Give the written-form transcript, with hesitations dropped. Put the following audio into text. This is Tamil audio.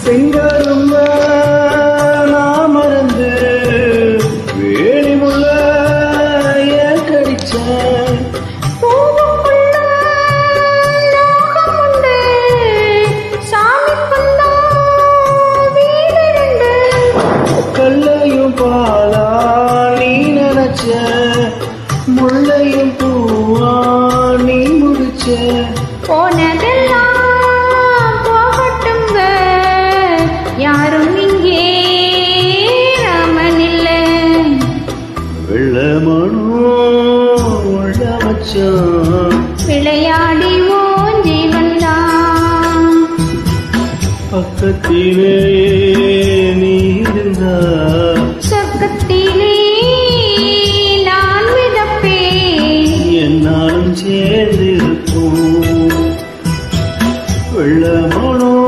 செங்கரும்ப நான் மறந்து வேலி முள்ள ஏன் கடிச்சேன் கல்லையும் பாலா நீ நினைச்ச முள்ளையும் பூவா நீ முடிச்ச போனதெல்லாம் போகட்டுங்க யாரும் இங்கே ராமன் இல்லை வெள்ளமனோ உள்ள வச்சான் விளையாடி ஓஞ்சி வந்தான் பக்கத்திலே நீ இருந்தா